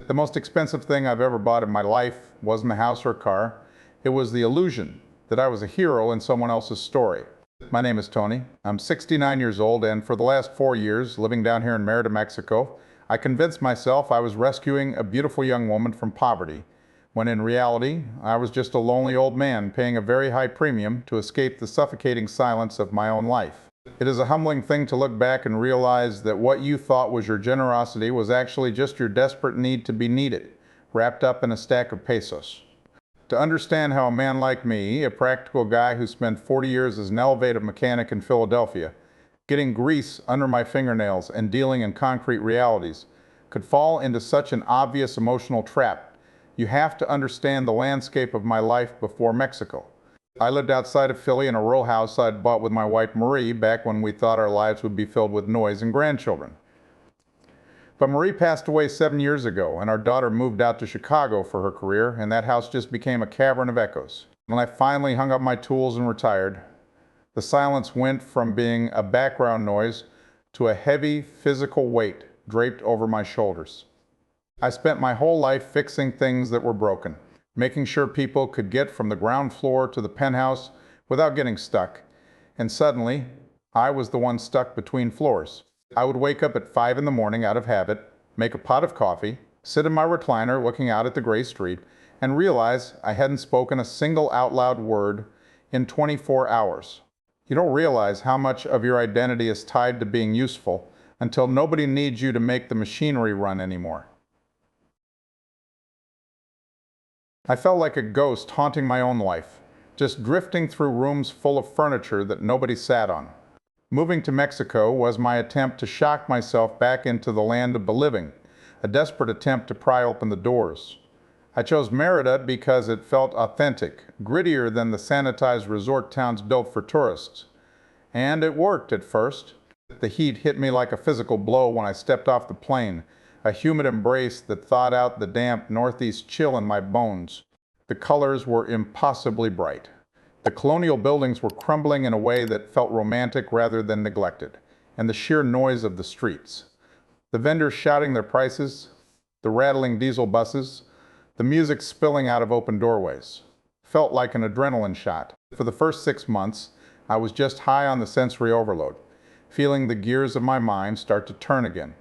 The most expensive thing I've ever bought in my life wasn't a house or a car. It was the illusion that I was a hero in someone else's story. My name is Tony. I'm 69 years old, and for the last 4 years, living down here in Mérida, Mexico, I convinced myself I was rescuing a beautiful young woman from poverty, when in reality, I was just a lonely old man paying a very high premium to escape the suffocating silence of my own life. It is a humbling thing to look back and realize that what you thought was your generosity was actually just your desperate need to be needed, wrapped up in a stack of pesos. To understand how a man like me, a practical guy who spent 40 years as an elevator mechanic in Philadelphia, getting grease under my fingernails and dealing in concrete realities, could fall into such an obvious emotional trap, you have to understand the landscape of my life before Mexico. I lived outside of Philly in a rural house I'd bought with my wife Marie back when we thought our lives would be filled with noise and grandchildren. But Marie passed away 7 years ago, and our daughter moved out to Chicago for her career, and that house just became a cavern of echoes. When I finally hung up my tools and retired, the silence went from being a background noise to a heavy physical weight draped over my shoulders. I spent my whole life fixing things that were broken, making sure people could get from the ground floor to the penthouse without getting stuck. And suddenly, I was the one stuck between floors. I would wake up at 5 in the morning out of habit, make a pot of coffee, sit in my recliner looking out at the gray street, and realize I hadn't spoken a single out loud word in 24 hours. You don't realize how much of your identity is tied to being useful until nobody needs you to make the machinery run anymore. I felt like a ghost haunting my own life, just drifting through rooms full of furniture that nobody sat on. Moving to Mexico was my attempt to shock myself back into the land of the living, a desperate attempt to pry open the doors. I chose Mérida because it felt authentic, grittier than the sanitized resort towns built for tourists. And it worked at first. The heat hit me like a physical blow when I stepped off the plane, a humid embrace that thawed out the damp northeast chill in my bones. The colors were impossibly bright. The colonial buildings were crumbling in a way that felt romantic rather than neglected, and the sheer noise of the streets. The vendors shouting their prices, the rattling diesel buses, the music spilling out of open doorways, felt like an adrenaline shot. For the first 6 months, I was just high on the sensory overload, feeling the gears of my mind start to turn again.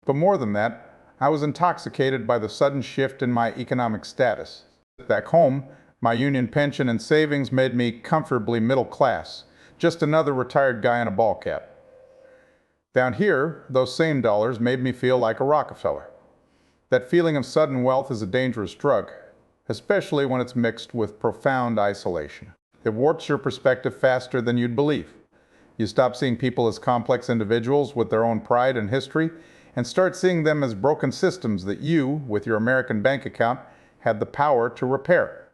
But more than that, I was intoxicated by the sudden shift in my economic status. Back home, my union pension and savings made me comfortably middle class, just another retired guy in a ball cap. Down here, those same dollars made me feel like a Rockefeller. That feeling of sudden wealth is a dangerous drug, especially when it's mixed with profound isolation. It warps your perspective faster than you'd believe. You stop seeing people as complex individuals with their own pride and history, and start seeing them as broken systems that you, with your American bank account, had the power to repair.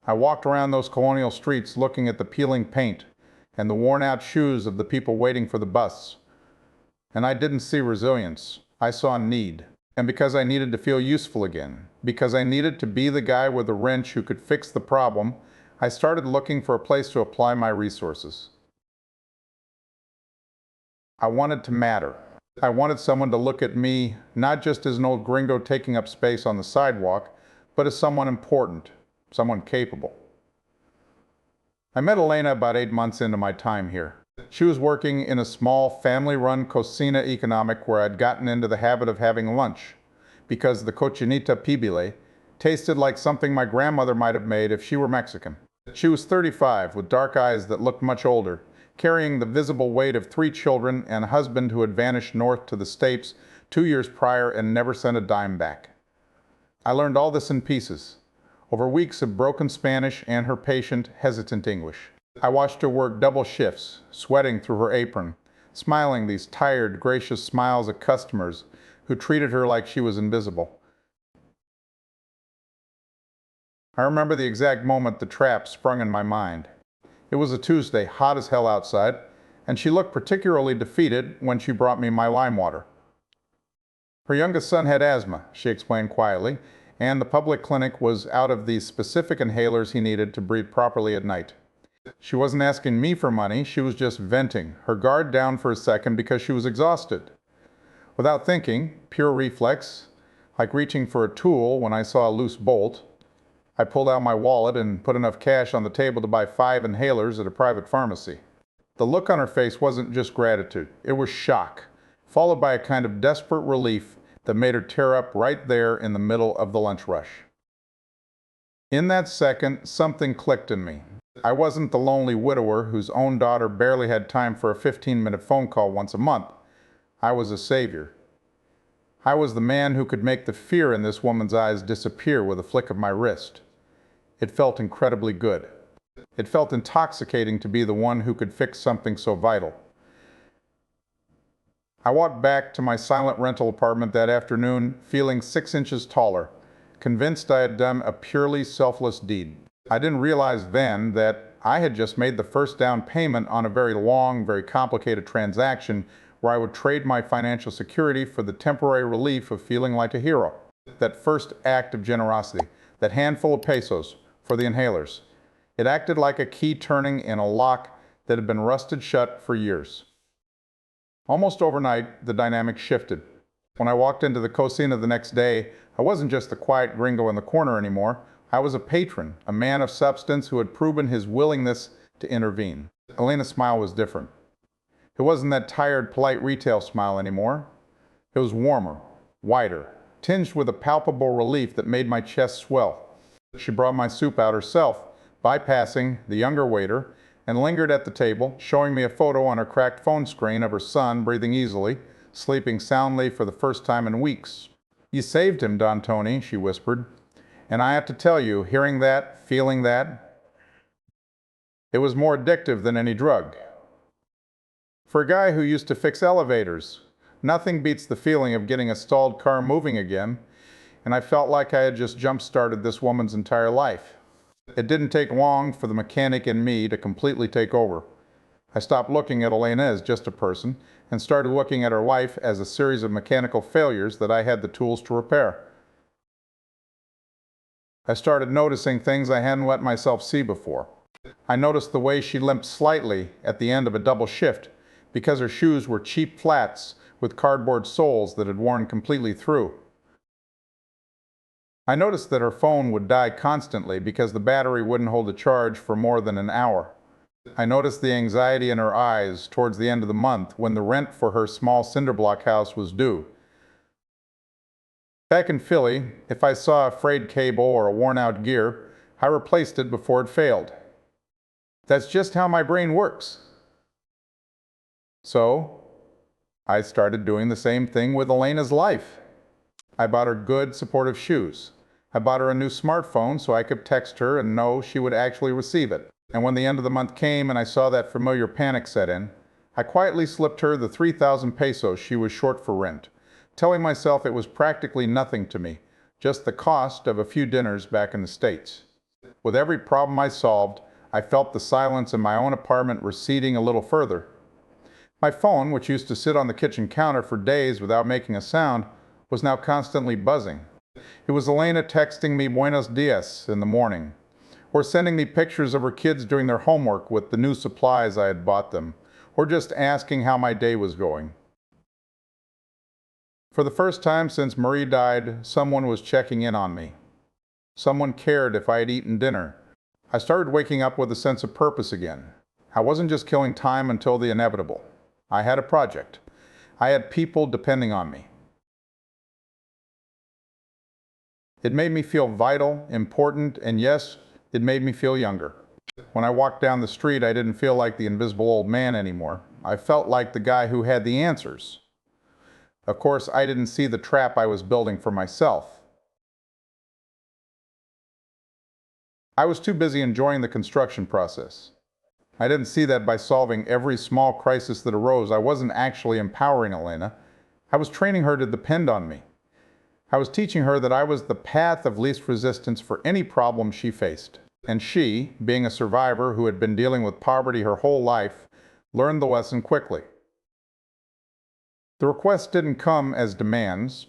I walked around those colonial streets looking at the peeling paint and the worn-out shoes of the people waiting for the bus. And I didn't see resilience. I saw need. And because I needed to feel useful again, because I needed to be the guy with a wrench who could fix the problem, I started looking for a place to apply my resources. I wanted to matter. I wanted someone to look at me not just as an old gringo taking up space on the sidewalk, but as someone important, someone capable. I met Elena about 8 months into my time here. She was working in a small family-run cocina economic where I'd gotten into the habit of having lunch, because the cochinita pibile tasted like something my grandmother might have made if she were Mexican. She was 35, with dark eyes that looked much older, carrying the visible weight of 3 children and a husband who had vanished north to the States 2 years prior and never sent a dime back. I learned all this in pieces, over weeks of broken Spanish and her patient, hesitant English. I watched her work double shifts, sweating through her apron, smiling these tired, gracious smiles at customers who treated her like she was invisible. I remember the exact moment the trap sprung in my mind. It was a Tuesday, hot as hell outside, and she looked particularly defeated when she brought me my lime water. Her youngest son had asthma, she explained quietly, and the public clinic was out of the specific inhalers he needed to breathe properly at night. She wasn't asking me for money, she was just venting, her guard down for a second because she was exhausted. Without thinking, pure reflex, like reaching for a tool when I saw a loose bolt. I pulled out my wallet and put enough cash on the table to buy 5 inhalers at a private pharmacy. The look on her face wasn't just gratitude, it was shock, followed by a kind of desperate relief that made her tear up right there in the middle of the lunch rush. In that second, something clicked in me. I wasn't the lonely widower whose own daughter barely had time for a 15-minute phone call once a month. I was a savior. I was the man who could make the fear in this woman's eyes disappear with a flick of my wrist. It felt incredibly good. It felt intoxicating to be the one who could fix something so vital. I walked back to my silent rental apartment that afternoon, feeling 6 inches taller, convinced I had done a purely selfless deed. I didn't realize then that I had just made the first down payment on a very long, very complicated transaction where I would trade my financial security for the temporary relief of feeling like a hero. That first act of generosity, that handful of pesos for the inhalers, it acted like a key turning in a lock that had been rusted shut for years. Almost overnight, the dynamic shifted. When I walked into the cocina the next day, I wasn't just the quiet gringo in the corner anymore. I was a patron, a man of substance who had proven his willingness to intervene. Elena's smile was different. It wasn't that tired, polite retail smile anymore. It was warmer, wider, tinged with a palpable relief that made my chest swell. She brought my soup out herself, bypassing the younger waiter, and lingered at the table, showing me a photo on her cracked phone screen of her son breathing easily, sleeping soundly for the first time in weeks. "You saved him, Don Tony," she whispered. And I have to tell you, hearing that, feeling that, it was more addictive than any drug. For a guy who used to fix elevators, nothing beats the feeling of getting a stalled car moving again, and I felt like I had just jump-started this woman's entire life. It didn't take long for the mechanic in me to completely take over. I stopped looking at Elena as just a person and started looking at her life as a series of mechanical failures that I had the tools to repair. I started noticing things I hadn't let myself see before. I noticed the way she limped slightly at the end of a double shift because her shoes were cheap flats with cardboard soles that had worn completely through. I noticed that her phone would die constantly because the battery wouldn't hold a charge for more than an hour. I noticed the anxiety in her eyes towards the end of the month when the rent for her small cinder block house was due. Back in Philly, if I saw a frayed cable or a worn-out gear, I replaced it before it failed. That's just how my brain works. So, I started doing the same thing with Elena's life. I bought her good, supportive shoes. I bought her a new smartphone so I could text her and know she would actually receive it. And when the end of the month came and I saw that familiar panic set in, I quietly slipped her the 3,000 pesos she was short for rent, telling myself it was practically nothing to me, just the cost of a few dinners back in the States. With every problem I solved, I felt the silence in my own apartment receding a little further. My phone, which used to sit on the kitchen counter for days without making a sound, was now constantly buzzing. It was Elena texting me buenos dias in the morning, or sending me pictures of her kids doing their homework with the new supplies I had bought them, or just asking how my day was going. For the first time since Marie died, someone was checking in on me. Someone cared if I had eaten dinner. I started waking up with a sense of purpose again. I wasn't just killing time until the inevitable. I had a project. I had people depending on me. It made me feel vital, important, and yes, it made me feel younger. When I walked down the street, I didn't feel like the invisible old man anymore. I felt like the guy who had the answers. Of course, I didn't see the trap I was building for myself. I was too busy enjoying the construction process. I didn't see that by solving every small crisis that arose, I wasn't actually empowering Elena. I was training her to depend on me. I was teaching her that I was the path of least resistance for any problem she faced. And she, being a survivor who had been dealing with poverty her whole life, learned the lesson quickly. The requests didn't come as demands.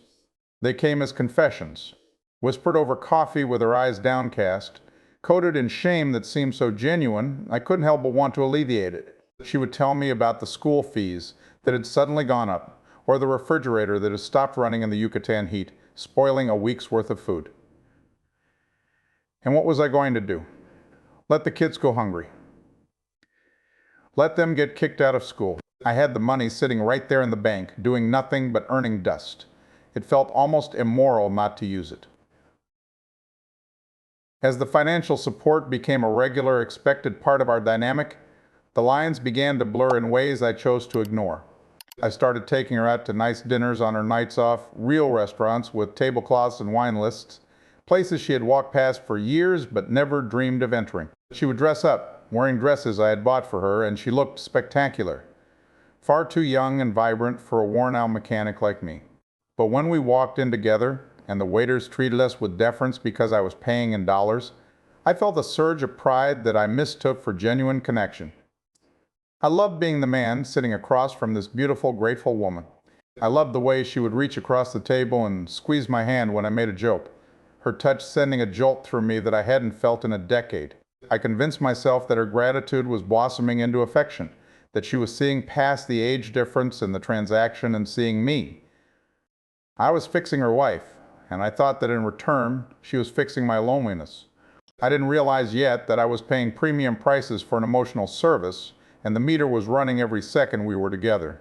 They came as confessions, whispered over coffee with her eyes downcast, coated in shame that seemed so genuine, I couldn't help but want to alleviate it. She would tell me about the school fees that had suddenly gone up, or the refrigerator that had stopped running in the Yucatan heat, spoiling a week's worth of food. And what was I going to do? Let the kids go hungry. Let them get kicked out of school. I had the money sitting right there in the bank, doing nothing but earning dust. It felt almost immoral not to use it. As the financial support became a regular, expected part of our dynamic, the lines began to blur in ways I chose to ignore. I started taking her out to nice dinners on her nights off, real restaurants with tablecloths and wine lists, places she had walked past for years but never dreamed of entering. She would dress up, wearing dresses I had bought for her, and she looked spectacular. Far too young and vibrant for a worn-out mechanic like me. But when we walked in together, and the waiters treated us with deference because I was paying in dollars, I felt a surge of pride that I mistook for genuine connection. I loved being the man sitting across from this beautiful, grateful woman. I loved the way she would reach across the table and squeeze my hand when I made a joke, her touch sending a jolt through me that I hadn't felt in a decade. I convinced myself that her gratitude was blossoming into affection, that she was seeing past the age difference in the transaction and seeing me. I was fixing her wife, and I thought that in return, she was fixing my loneliness. I didn't realize yet that I was paying premium prices for an emotional service, and the meter was running every second we were together.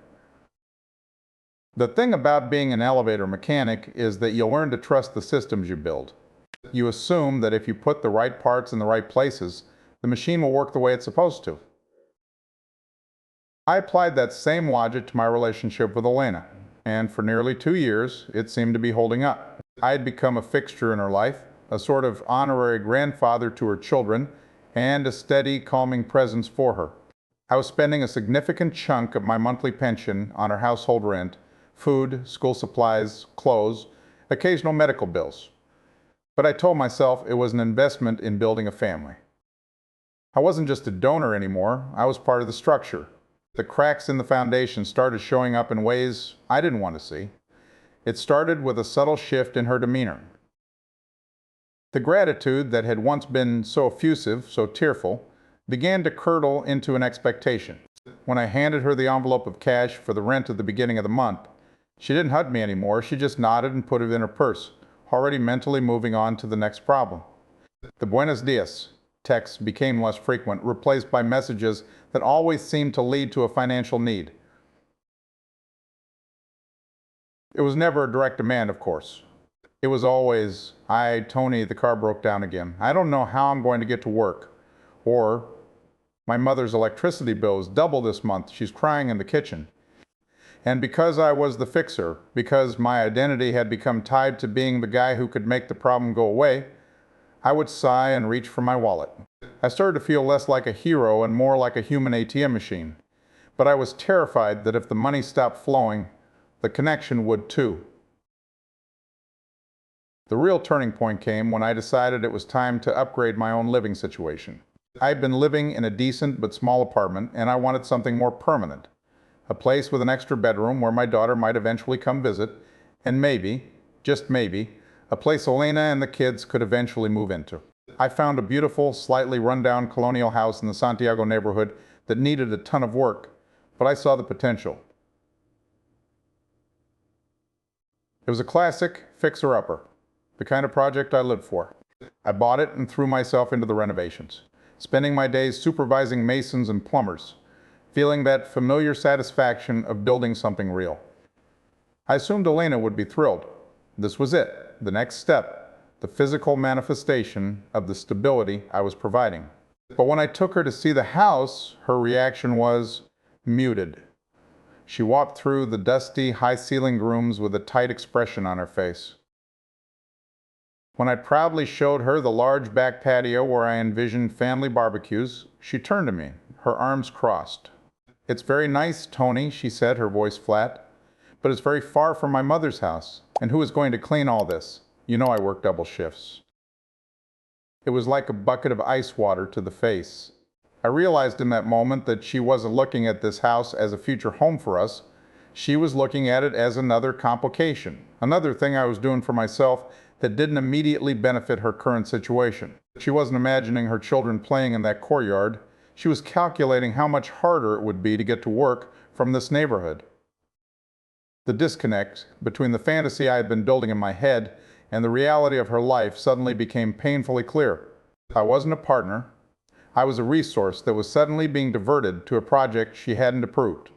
The thing about being an elevator mechanic is that you'll learn to trust the systems you build. You assume that if you put the right parts in the right places, the machine will work the way it's supposed to. I applied that same logic to my relationship with Elena, and for nearly 2 years, it seemed to be holding up. I had become a fixture in her life, a sort of honorary grandfather to her children, and a steady, calming presence for her. I was spending a significant chunk of my monthly pension on her household rent, food, school supplies, clothes, occasional medical bills. But I told myself it was an investment in building a family. I wasn't just a donor anymore, I was part of the structure. The cracks in the foundation started showing up in ways I didn't want to see. It started with a subtle shift in her demeanor. The gratitude that had once been so effusive, so tearful, began to curdle into an expectation. When I handed her the envelope of cash for the rent at the beginning of the month, she didn't hug me anymore, she just nodded and put it in her purse, already mentally moving on to the next problem. The Buenos Dias texts became less frequent, replaced by messages that always seemed to lead to a financial need. It was never a direct demand, of course. It was always, "Hi, Tony, the car broke down again. I don't know how I'm going to get to work." Or, "My mother's electricity bill is double this month. She's crying in the kitchen." And because I was the fixer, because my identity had become tied to being the guy who could make the problem go away, I would sigh and reach for my wallet. I started to feel less like a hero and more like a human ATM machine. But I was terrified that if the money stopped flowing, the connection would too. The real turning point came when I decided it was time to upgrade my own living situation. I had been living in a decent but small apartment, and I wanted something more permanent. A place with an extra bedroom where my daughter might eventually come visit, and maybe, just maybe, a place Elena and the kids could eventually move into. I found a beautiful, slightly run-down colonial house in the Santiago neighborhood that needed a ton of work, but I saw the potential. It was a classic fixer-upper, the kind of project I lived for. I bought it and threw myself into the renovations, spending my days supervising masons and plumbers, feeling that familiar satisfaction of building something real. I assumed Elena would be thrilled. This was it, the next step, the physical manifestation of the stability I was providing. But when I took her to see the house, her reaction was muted. She walked through the dusty, high-ceilinged rooms with a tight expression on her face. When I proudly showed her the large back patio where I envisioned family barbecues, she turned to me, her arms crossed. "It's very nice, Tony," she said, her voice flat, "but it's very far from my mother's house. And who is going to clean all this? You know I work double shifts." It was like a bucket of ice water to the face. I realized in that moment that she wasn't looking at this house as a future home for us. She was looking at it as another complication, another thing I was doing for myself that didn't immediately benefit her current situation. She wasn't imagining her children playing in that courtyard. She was calculating how much harder it would be to get to work from this neighborhood. The disconnect between the fantasy I had been building in my head and the reality of her life suddenly became painfully clear. I wasn't a partner. I was a resource that was suddenly being diverted to a project she hadn't approved.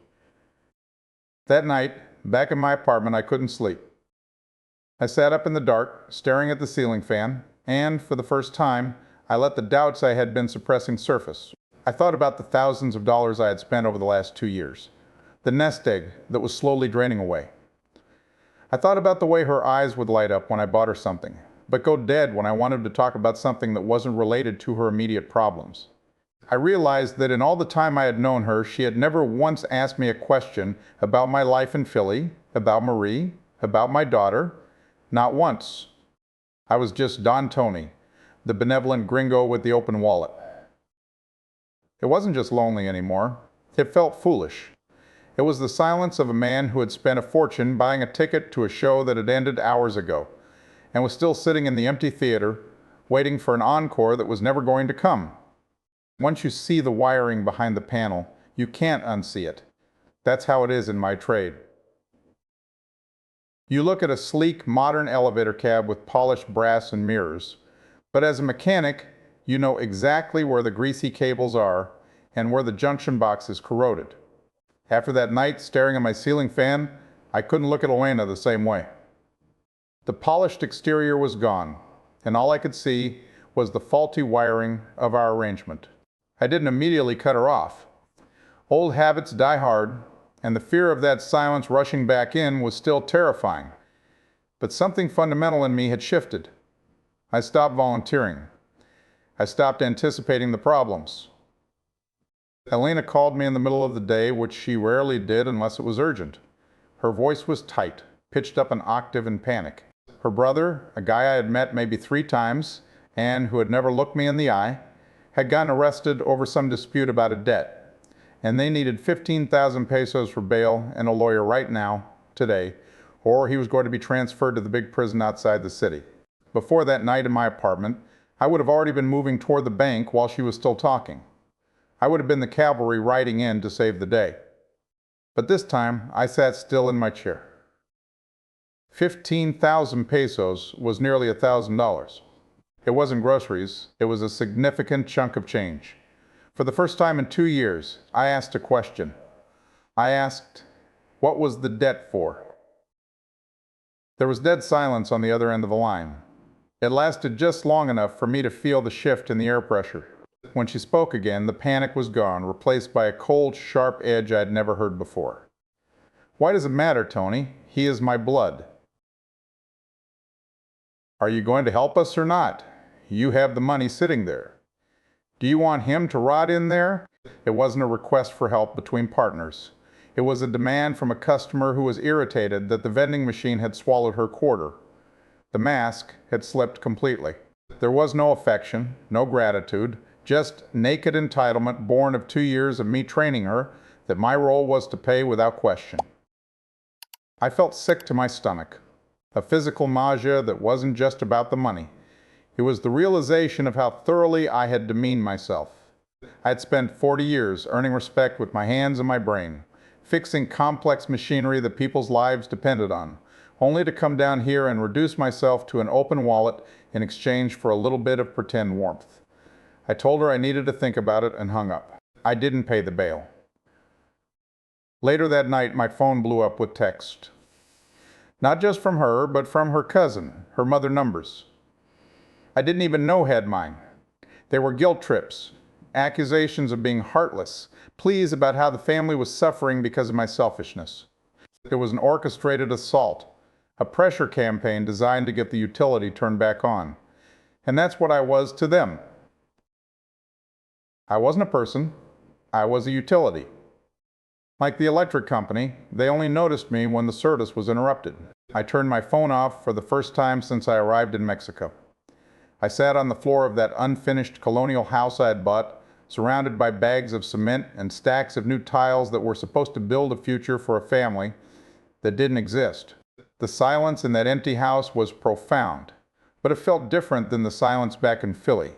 That night, back in my apartment, I couldn't sleep. I sat up in the dark, staring at the ceiling fan, and, for the first time, I let the doubts I had been suppressing surface. I thought about the thousands of dollars I had spent over the last 2 years, the nest egg that was slowly draining away. I thought about the way her eyes would light up when I bought her something, but go dead when I wanted to talk about something that wasn't related to her immediate problems. I realized that in all the time I had known her, she had never once asked me a question about my life in Philly, about Marie, about my daughter. Not once. I was just Don Tony, the benevolent gringo with the open wallet. It wasn't just lonely anymore. It felt foolish. It was the silence of a man who had spent a fortune buying a ticket to a show that had ended hours ago, and was still sitting in the empty theater, waiting for an encore that was never going to come. Once you see the wiring behind the panel, you can't unsee it. That's how it is in my trade. You look at a sleek, modern elevator cab with polished brass and mirrors, but as a mechanic, you know exactly where the greasy cables are and where the junction box is corroded. After that night staring at my ceiling fan, I couldn't look at Elena the same way. The polished exterior was gone, and all I could see was the faulty wiring of our arrangement. I didn't immediately cut her off. Old habits die hard, and the fear of that silence rushing back in was still terrifying. But something fundamental in me had shifted. I stopped volunteering. I stopped anticipating the problems. Elena called me in the middle of the day, which she rarely did unless it was urgent. Her voice was tight, pitched up an octave in panic. Her brother, a guy I had met maybe 3 times and who had never looked me in the eye, had gotten arrested over some dispute about a debt, and they needed 15,000 pesos for bail and a lawyer right now, today, or he was going to be transferred to the big prison outside the city. Before that night in my apartment, I would have already been moving toward the bank while she was still talking. I would have been the cavalry riding in to save the day. But this time, I sat still in my chair. 15,000 pesos was nearly $1,000. It wasn't groceries, it was a significant chunk of change. For the first time in 2 years, I asked a question. I asked, what was the debt for? There was dead silence on the other end of the line. It lasted just long enough for me to feel the shift in the air pressure. When she spoke again, the panic was gone, replaced by a cold, sharp edge I had never heard before. Why does it matter, Tony? He is my blood. Are you going to help us or not? You have the money sitting there. Do you want him to rot in there? It wasn't a request for help between partners. It was a demand from a customer who was irritated that the vending machine had swallowed her quarter. The mask had slipped completely. There was no affection, no gratitude, just naked entitlement born of 2 years of me training her that my role was to pay without question. I felt sick to my stomach. A physical nausea that wasn't just about the money. It was the realization of how thoroughly I had demeaned myself. I had spent 40 years earning respect with my hands and my brain, fixing complex machinery that people's lives depended on, only to come down here and reduce myself to an open wallet in exchange for a little bit of pretend warmth. I told her I needed to think about it and hung up. I didn't pay the bail. Later that night, my phone blew up with text. Not just from her, but from her cousin, her mother numbers. I didn't even know had mine. They were guilt trips, accusations of being heartless, pleas about how the family was suffering because of my selfishness. It was an orchestrated assault, a pressure campaign designed to get the utility turned back on. And that's what I was to them. I wasn't a person, I was a utility. Like the electric company, they only noticed me when the service was interrupted. I turned my phone off for the first time since I arrived in Mexico. I sat on the floor of that unfinished colonial house I had bought, surrounded by bags of cement and stacks of new tiles that were supposed to build a future for a family that didn't exist. The silence in that empty house was profound, but it felt different than the silence back in Philly.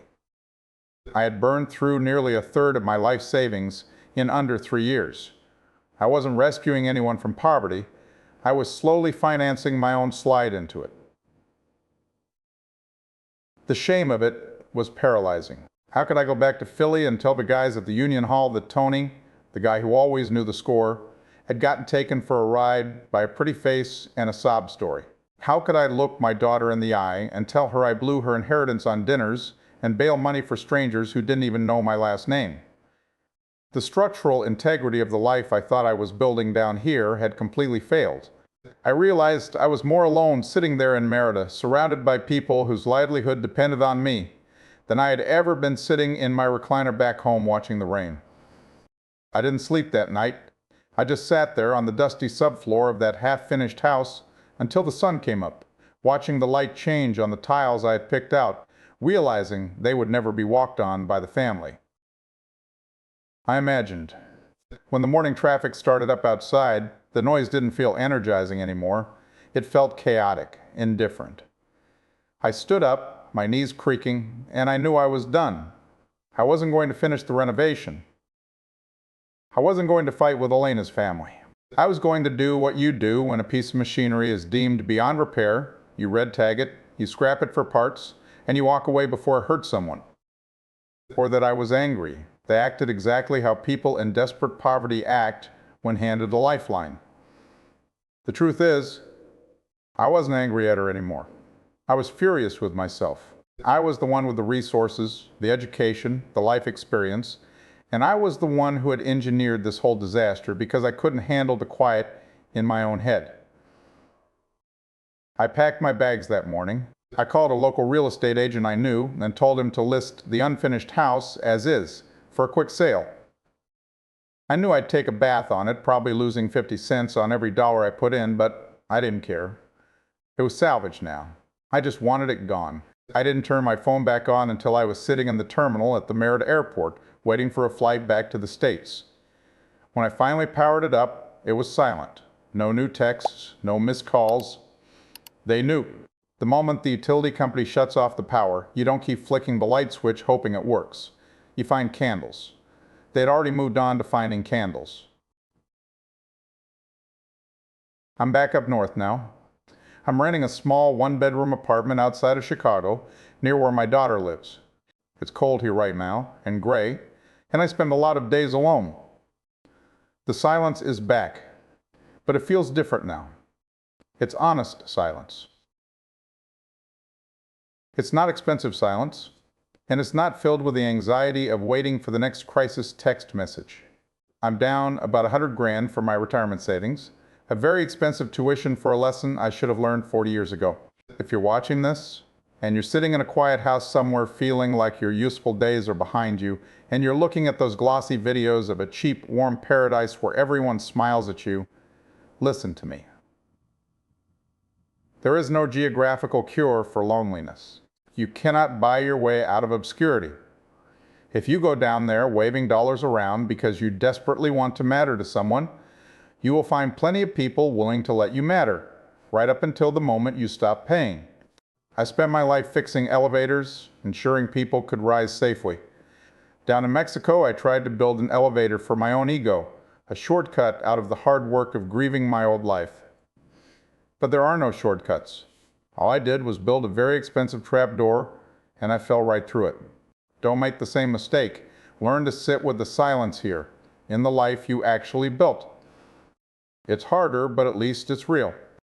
I had burned through nearly a third of my life savings in under 3 years. I wasn't rescuing anyone from poverty. I was slowly financing my own slide into it. The shame of it was paralyzing. How could I go back to Philly and tell the guys at the Union Hall that Tony, the guy who always knew the score, had gotten taken for a ride by a pretty face and a sob story? How could I look my daughter in the eye and tell her I blew her inheritance on dinners and bail money for strangers who didn't even know my last name? The structural integrity of the life I thought I was building down here had completely failed. I realized I was more alone sitting there in Mérida, surrounded by people whose livelihood depended on me, than I had ever been sitting in my recliner back home watching the rain. I didn't sleep that night. I just sat there on the dusty subfloor of that half-finished house until the sun came up, watching the light change on the tiles I had picked out, realizing they would never be walked on by the family. I imagined. When the morning traffic started up outside, the noise didn't feel energizing anymore. It felt chaotic, indifferent. I stood up, my knees creaking, and I knew I was done. I wasn't going to finish the renovation. I wasn't going to fight with Elena's family. I was going to do what you do when a piece of machinery is deemed beyond repair. You red tag it, you scrap it for parts, and you walk away before it hurts someone. Or that I was angry. They acted exactly how people in desperate poverty act when handed a lifeline. The truth is, I wasn't angry at her anymore. I was furious with myself. I was the one with the resources, the education, the life experience, and I was the one who had engineered this whole disaster because I couldn't handle the quiet in my own head. I packed my bags that morning. I called a local real estate agent I knew and told him to list the unfinished house as is for a quick sale. I knew I'd take a bath on it, probably losing 50 cents on every dollar I put in, but I didn't care. It was salvaged now. I just wanted it gone. I didn't turn my phone back on until I was sitting in the terminal at the Mérida airport, waiting for a flight back to the States. When I finally powered it up, it was silent. No new texts, no missed calls. They knew. The moment the utility company shuts off the power, you don't keep flicking the light switch hoping it works. You find candles. They had already moved on to finding candles. I'm back up north now. I'm renting a small one-bedroom apartment outside of Chicago, near where my daughter lives. It's cold here right now, and gray, and I spend a lot of days alone. The silence is back, but it feels different now. It's honest silence. It's not expensive silence, and it's not filled with the anxiety of waiting for the next crisis text message. I'm down about 100 grand for my retirement savings, a very expensive tuition for a lesson I should have learned 40 years ago. If you're watching this, and you're sitting in a quiet house somewhere feeling like your useful days are behind you, and you're looking at those glossy videos of a cheap, warm paradise where everyone smiles at you, listen to me. There is no geographical cure for loneliness. You cannot buy your way out of obscurity. If you go down there waving dollars around because you desperately want to matter to someone, you will find plenty of people willing to let you matter, right up until the moment you stop paying. I spent my life fixing elevators, ensuring people could rise safely. Down in Mexico, I tried to build an elevator for my own ego, a shortcut out of the hard work of grieving my old life. But there are no shortcuts. All I did was build a very expensive trapdoor, and I fell right through it. Don't make the same mistake. Learn to sit with the silence here, in the life you actually built. It's harder, but at least it's real.